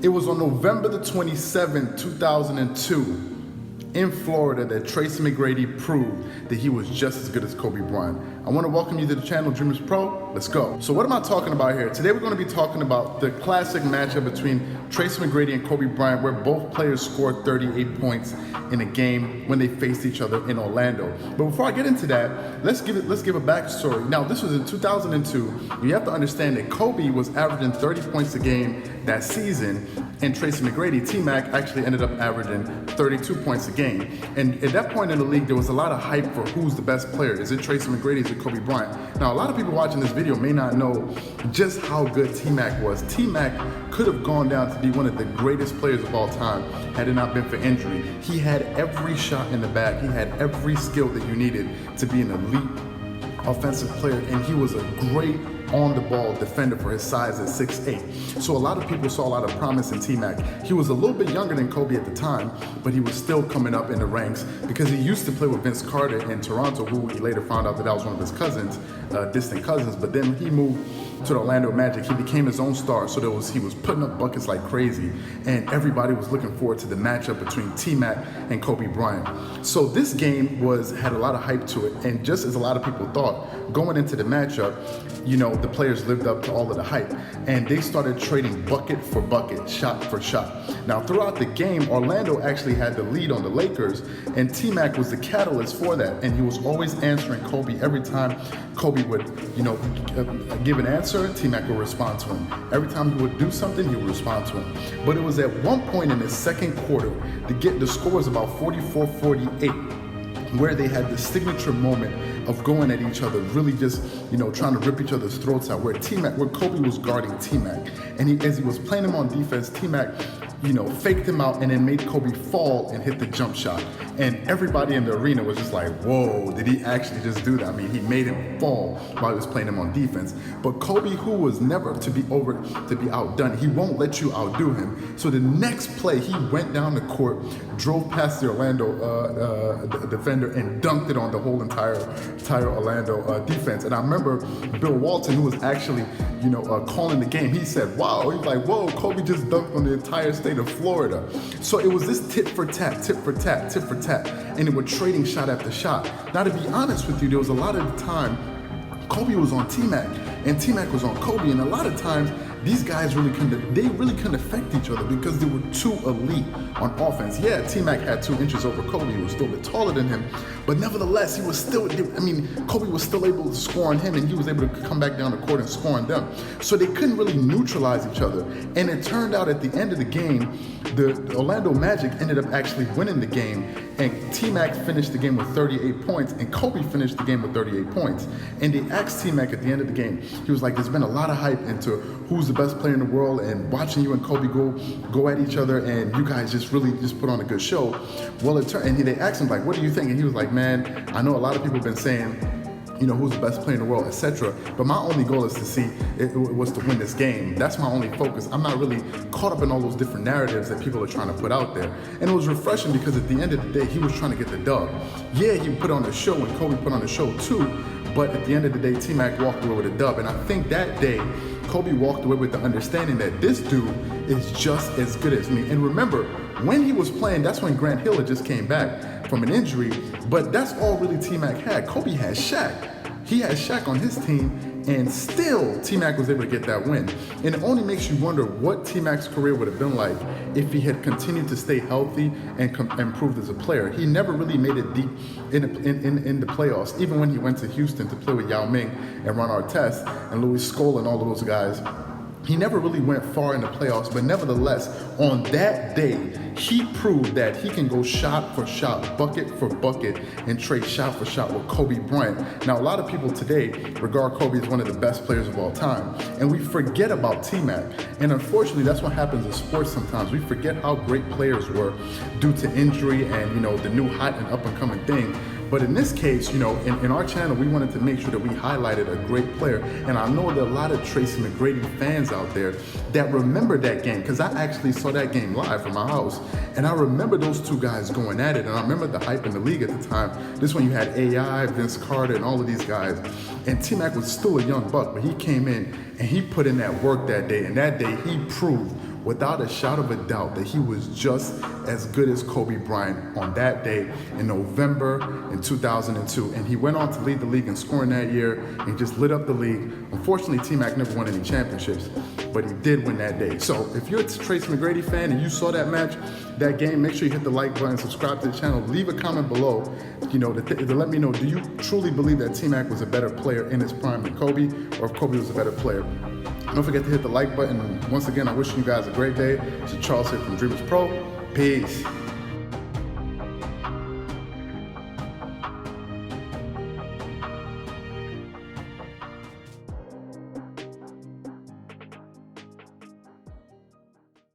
It was on November the 27th, 2002, in Florida, that Tracy McGrady proved that he was just as good as Kobe Bryant. I want to welcome you to the channel, Dreamers Pro. Let's go. So what am I talking about here? Today we're going to be talking about the classic matchup between Tracy McGrady and Kobe Bryant, where both players scored 38 points in a game when they faced each other in Orlando. But before I get into that, let's give a backstory. Now, this was in 2002. You have to understand that Kobe was averaging 30 points a game that season, and Tracy McGrady, Tmac, actually ended up averaging 32 points a game. And at that point in the league, there was a lot of hype for who's the best player. Is it Tracy McGrady? Is it Kobe Bryant? Now, a lot of people watching this video may not know just how good Tmac was. Tmac could have gone down to be one of the greatest players of all time had it not been for injury. He had every shot in the bag. He had every skill that you needed to be an elite offensive player, and he was a great on-the-ball defender for his size at 6'8". So a lot of people saw a lot of promise in Tmac. He was a little bit younger than Kobe at the time, but he was still coming up in the ranks because he used to play with Vince Carter in Toronto, who he later found out that was one of his cousins, distant cousins. But then he moved to the Orlando Magic. He became his own star, so he was putting up buckets like crazy, and everybody was looking forward to the matchup between Tmac and Kobe Bryant. So this game had a lot of hype to it, and just as a lot of people thought, going into the matchup, you know, the players lived up to all of the hype, and they started trading bucket for bucket, shot for shot. Now, throughout the game, Orlando actually had the lead on the Lakers, and Tmac was the catalyst for that, and he was always answering Kobe. Every time Kobe would, give an answer, Tmac would respond to him. Every time he would do something, he would respond to him. But it was at one point in the second quarter, the score was about 44-48, where they had the signature moment of going at each other, really just, trying to rip each other's throats out, where Kobe was guarding Tmac. And as he was playing him on defense, Tmac, faked him out and then made Kobe fall and hit the jump shot. And everybody in the arena was just like, whoa, did he actually just do that? I mean, he made him fall while he was playing him on defense. But Kobe, who was never to be outdone, he won't let you outdo him. So the next play, he went down the court, drove past the Orlando defender and dunked it on the whole entire Orlando defense. And I remember Bill Walton, who was actually, calling the game, he said, wow, he's like, whoa, Kobe just dunked on the entire state of Florida. So it was this tit for tat, tit for tat, tit for tat, and they were trading shot after shot. Now, to be honest with you, there was a lot of the time Kobe was on Tmac and Tmac was on Kobe, and a lot of times these guys really couldn't affect each other because they were too elite on offense. Yeah, Tmac had 2 inches over Kobe. He was still a bit taller than him, but nevertheless, Kobe was still able to score on him, and he was able to come back down the court and score on them. So they couldn't really neutralize each other. And it turned out at the end of the game, the Orlando Magic ended up actually winning the game, and Tmac finished the game with 38 points, and Kobe finished the game with 38 points. And they asked Tmac at the end of the game, he was like, there's been a lot of hype into who's the best player in the world, and watching you and Kobe go at each other, and you guys just really put on a good show. Well, and they asked him, like, what do you think? And he was like, man, I know a lot of people have been saying, who's the best player in the world, etc. But my only goal is was to win this game. That's my only focus. I'm not really caught up in all those different narratives that people are trying to put out there. And it was refreshing because at the end of the day, he was trying to get the dub. Yeah, he put on a show, and Kobe put on a show too, but at the end of the day, Tmac walked away with a dub. And I think that day, Kobe walked away with the understanding that this dude is just as good as me. And remember, when he was playing, that's when Grant Hill had just came back from an injury, but that's all really Tmac had. Kobe had Shaq. He had Shaq on his team, and still Tmac was able to get that win. And it only makes you wonder what Tmac's career would have been like if he had continued to stay healthy and improved as a player. He never really made it deep in the playoffs, even when he went to Houston to play with Yao Ming and Ron Artest and Louis Scola and all of those guys. He never really went far in the playoffs, but nevertheless, on that day, he proved that he can go shot for shot, bucket for bucket, and trade shot for shot with Kobe Bryant. Now, a lot of people today regard Kobe as one of the best players of all time, and we forget about Tmac. And unfortunately, that's what happens in sports sometimes. We forget how great players were due to injury and, the new hot and up-and-coming thing. But in this case, in our channel, we wanted to make sure that we highlighted a great player. And I know there are a lot of Tracy McGrady fans out there that remember that game, because I actually saw that game live from my house. And I remember those two guys going at it. And I remember the hype in the league at the time. This one, you had AI, Vince Carter, and all of these guys. And Tmac was still a young buck, but he came in and he put in that work that day. And that day, he proved without a shadow of a doubt that he was just as good as Kobe Bryant on that day in November in 2002. And he went on to lead the league in scoring that year and just lit up the league. Unfortunately, Tmac never won any championships, but he did win that day. So if you're a Tracy McGrady fan and you saw that match, that game, make sure you hit the like button, subscribe to the channel, leave a comment below, to let me know, do you truly believe that Tmac was a better player in his prime than Kobe, or if Kobe was a better player? Don't forget to hit the like button. Once again, I wish you guys a great day. This is Charles here from Dreamers Pro. Peace.